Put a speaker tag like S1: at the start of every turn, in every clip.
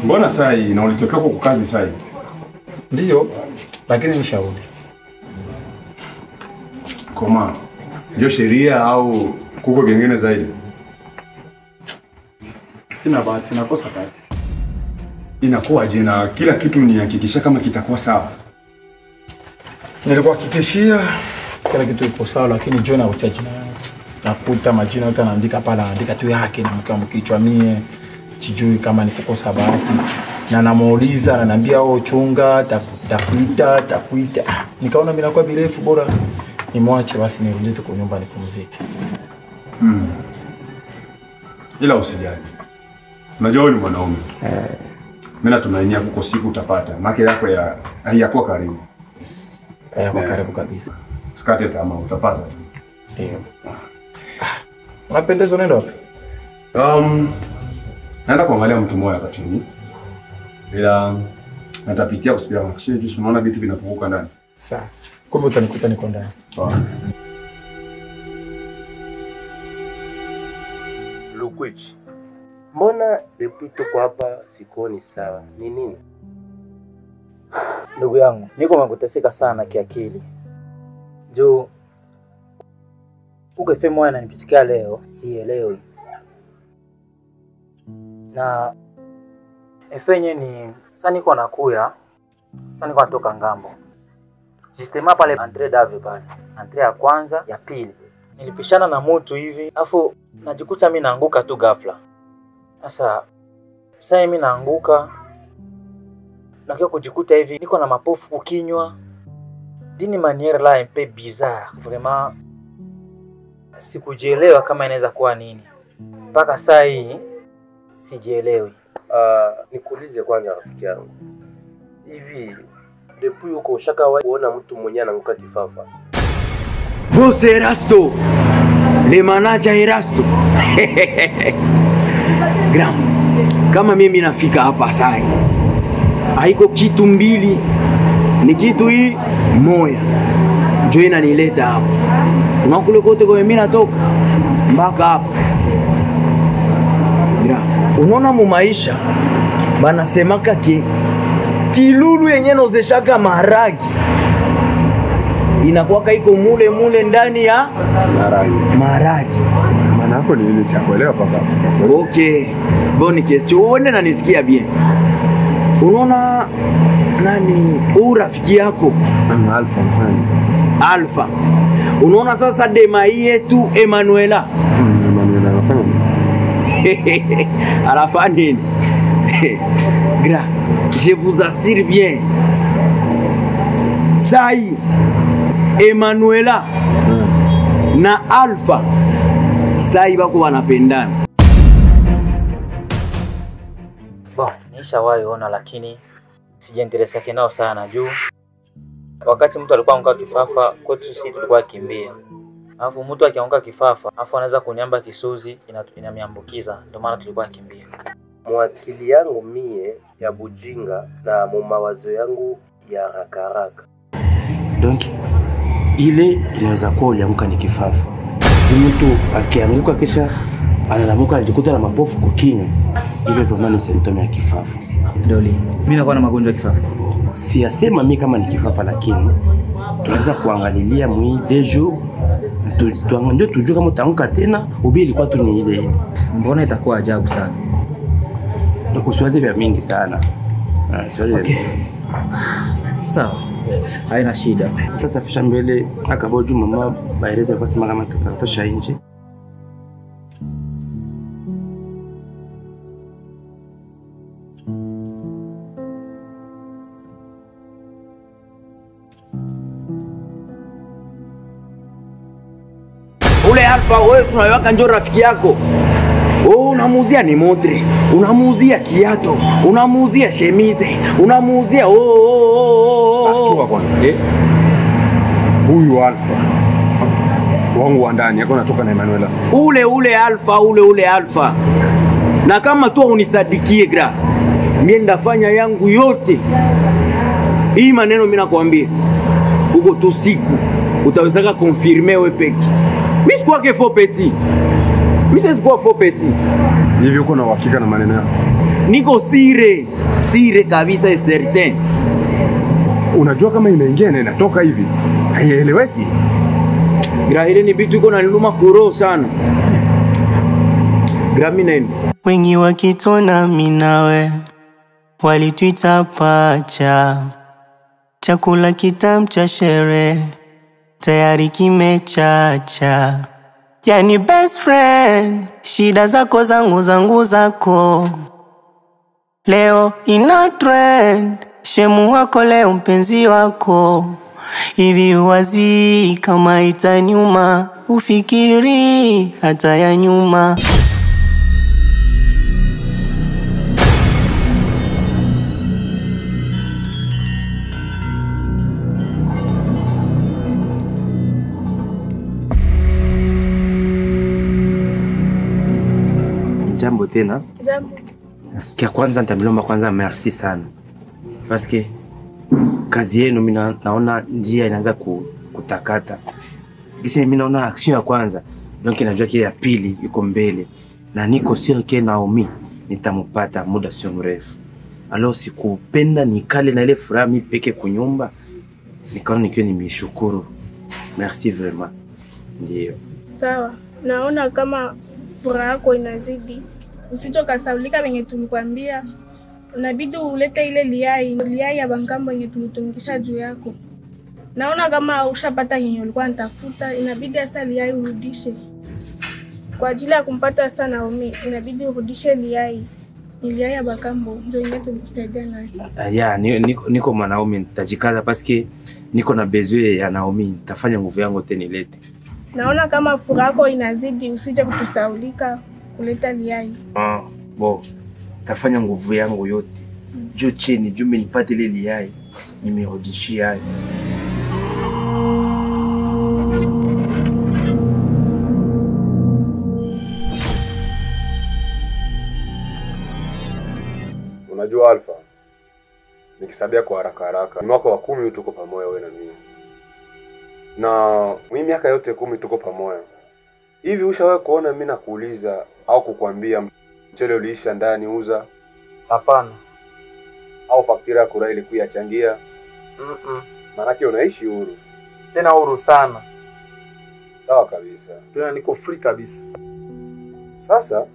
S1: Mbona sai na ulitokea kwa kazi sai?
S2: Ndio, lakini ni shauri.
S1: Koma, ndio sheria au kuko gengine zaidi?
S2: Sina bahati, nakosa kazi.
S1: Inakuwa je na kila kitu ni hakikisha kama kitakuwa sawa?
S2: Nilikuwa hakikishia kila kitu iko sawa, lakini John hautia jina yangu. Nakuta majina yote anaandika pale, anaandika tu yake na mkichwa mie. Sijui kama ni kukosa bahati. Na namuuliza ananiambia chunga takuita. Nikaona mimi nakuwa birefu bora nimwache basi nirudi tu kwa nyumba nipumzike.
S1: Ila usijali. Unajua wewe ni mwanaume. Mimi natumainia kuko siku utapata. Maki yako haiyakuwa karibu.
S2: Kwa karibu kabisa.
S1: Sikate tamaa utapata.
S2: Ndio. Unapendeza nenda wapi?
S1: Naenda kuangalia mtu mmoja hapa chini. Ila natapitia kusikia makishe juu unaona vitu vinapunguka ndani.
S2: Sawa. Kumbe utanikuta niko ndani.
S1: Sawa.
S3: Lukwich. Mbona depuis tuko hapa sikoni sawa? Ni nini?
S4: Ndugu yangu, niko makuteseka sana kiakili. Juu uko femo ananipitikia leo, sielewi. Na efenye ni sasa niko nakuya, sasa niko natoka ngambo. Sistema pale Andre Dave pale. Andre ya kwanza, ya pili. Nilipishana na mtu hivi, afu najikuta mimi naanguka tu ghafla. Sasa mimi naanguka na kia kujikuta hivi niko na mapofu kukinywa. Dini manière là un peu bizarre. Vraiment sikujielewa kama inaweza kuwa nini. Mpaka saa hii sijielewi.
S3: Nikuulize kwanza rafiki yangu. Hivi depuis uko ushakawahi kuona mtu mwenye anaanguka kifafa?
S5: Boss Erasto. Le manager Erasto. Gram. Kama mimi nafika hapa sai. Haiko kitu mbili. Ni kitu hii moja. Ndio inanileta hapa. Unakule kote kwa mimi natoka mpaka hapa. Unaona mu maisha banasemaka kilulu yenye nozeshaka maharagi inakuwa iko mule ndani ya maharagi.
S1: Maana yako ni nini siakuelewa papa?
S5: Okay. Boni question uone na nisikia bien. Unaona nani rafiki yako?
S1: Alpha mfano.
S5: Alpha. Unaona sasa dema yetu Emanuela.
S1: Emanuela anafanya
S5: à la fin Gra, je vous assure bien. Sai Emanuela na Alpha sai bako wanapendana.
S4: Nishawahi ona lakini sijainteresa kinao sana juu wakati mtu alikuwa anguka kifafa, kwetu sisi tulikuwa kimbia. Alafu mtu akianguka kifafa, alafu anaweza kunyamba kisuzi inamiambukiza, ndio maana tulikuwa kimbia.
S3: Mwakili yangu mie ya bujinga na mumawazo yangu ya haraka.
S6: Donc ile inaweza kuwa ulianguka ni kifafa. Mtu akianguka kisha analamuka alijikuta na mapofu kukinywa, ile vraiment ni symptome ya kifafa.
S4: Doli, mimi nakuwa na magonjwa ya kifafa.
S6: Siyasema mimi kama ni kifafa, lakini tunaweza kuangalilia mwi dejo ndio tujue kama utaanguka tena ubi ilikuwa tu ni ile.
S4: Mbona itakuwa ajabu sana?
S6: Ndio usiwaze vya mingi sana. Siwaze. Okay.
S4: Sawa. Haina shida.
S6: Tutasafisha mbele akaboju mama baireze kwa sema kama tutatosha nje.
S5: Ule Alpha wewe unaweka njoo rafiki yako. Oh, unamuuzia ni motre, unamuuzia kiato, unamuuzia shemize, unamuuzia
S1: Chua kwanza. Huyu Alpha wangu wa ndani yako natoka na Emanuela.
S5: Ule Alpha. Na kama tu unisadikie gra, mimi ndafanya yangu yote. Hii maneno mimi nakwambia. Huko tu siku utaweza confirmer wewe peke. Mimi sikuwa ke faux petit. Mimi sikuwa faux petit.
S1: Hivi uko na uhakika na maneno yako?
S5: Niko sire kabisa es certain.
S1: Unajua kama inaingia na inatoka hivi haieleweki.
S5: Grahile ni bitu iko na niluma kuro sana. Graminen.
S7: Wengi wakitona minawe walituita pacha. Chakula kitamu cha sherehe tayari kimechacha. Yani best friend, shida zako zangu zako. Leo ina trend, shemu wako leo mpenzi wako. Hivi wazi kama itanyuma, ufikiri hata ya nyuma.
S6: Jambo tena.
S8: Jambo.
S6: Kia kwanza nitamlomba kwanza merci sana. Parce que kazi yenu mimi naona njia inaanza kutakata. Kisa mimi naona action ya kwanza, donc najua kia ya pili iko mbele. Na niko sio ke Naomi nitampata muda sio mrefu. Alors sikupenda nikale na ile furaha mimi peke kunyumba. Nikaona nikiwa nimeshukuru. Merci vraiment. Ndio.
S8: Sawa. Naona kama furaha yako inazidi. Usichokasaulika wenye tulikwambia. Unabidi ulete ile liai ya bangambo yenye tulitumikisha juu yako. Naona kama ushapata yenye ulikuwa unatafuta, inabidi asa liai urudishe. Kwa ajili ya kumpata asa Naomi, inabidi urudishe liai. Liai ya bakambo ndio yenye tulikusaidia nayo.
S6: Ya, niko mwanaume nitajikaza parce que niko na besoin ya Naomi, nitafanya nguvu yangu tena nilete.
S8: Naona kama furaha yako inazidi, usije kutusaulika kuleta liai.
S6: Bo. Tafanya nguvu yangu yote. Juu chini, juu mimi nipate ile liai. Nimerudishia hayo.
S1: Unajua Alpha, nikisabia kwa haraka ni mwaka wa 10 tuko pamoja wewe na mimi. Na mimi miaka yote 10 tuko pamoja. Hivi ushawahi kuona mimi nakuuliza au kukwambia mchele uliisha ndani uza?
S4: Hapana.
S1: Au faktira ya kura ilikuwa yachangia? Maana unaishi huru.
S2: Tena huru sana.
S1: Sawa kabisa.
S2: Tena niko free kabisa.
S1: Sasa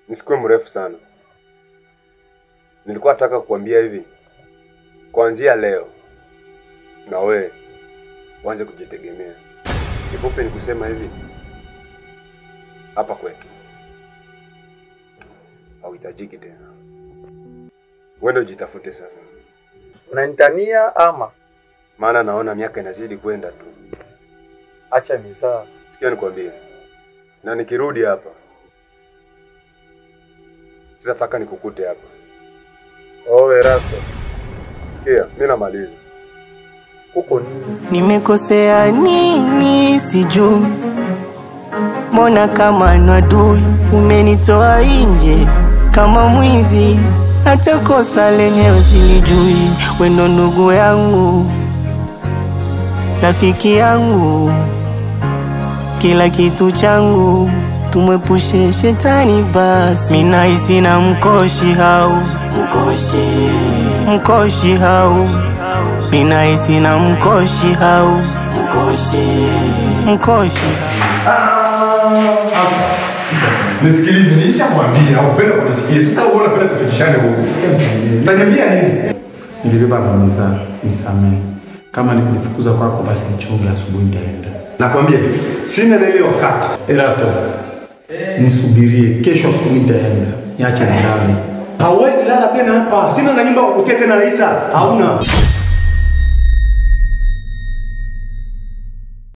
S1: nisikue mrefu sana. Nilikuwa nataka kukuambia hivi. Kuanzia leo na wewe uanze kujitegemea. Kifupi ni kusema hivi. Hapa kwetu hauhitajiki tena. Wewe ujitafute sasa.
S2: Unanitania ama?
S1: Maana naona miaka inazidi kwenda tu.
S2: Acha mizaa.
S1: Sikia nikwambie. Na nikirudi hapa sitataka nikukute hapa.
S2: Oh, Erasto.
S1: Sikia, mimi namaliza.
S3: Uko nini?
S7: Nimekosea nini sijui, mbona kama nwadui umenitoa nje kama mwizi, hata kosa lenyewe silijui. Wendo ndugu yangu, rafiki yangu, kila kitu changu, tumwepushe shetani basi. Mina hisi na mkoshi hau, mkoshi hau, mina hisi na mkoshi hau, mkoshi.
S1: Nisikilize, nilishakwambia upende kunisikia. Sasa wewe unapenda tufikishane huko. Utaniambia nini?
S2: Nilibeba mamiza, nisamee. Kama nikulifukuza kwako basi nichunge, asubuhi nitaenda.
S1: Nakwambia sina na ile wakati.
S2: Erasto, nisubirie, kesho asubuhi nitaenda. Niache nilale.
S1: Hauwezi lala tena hapa. Sina na nyumba kukutia tena Raisa. Hauna.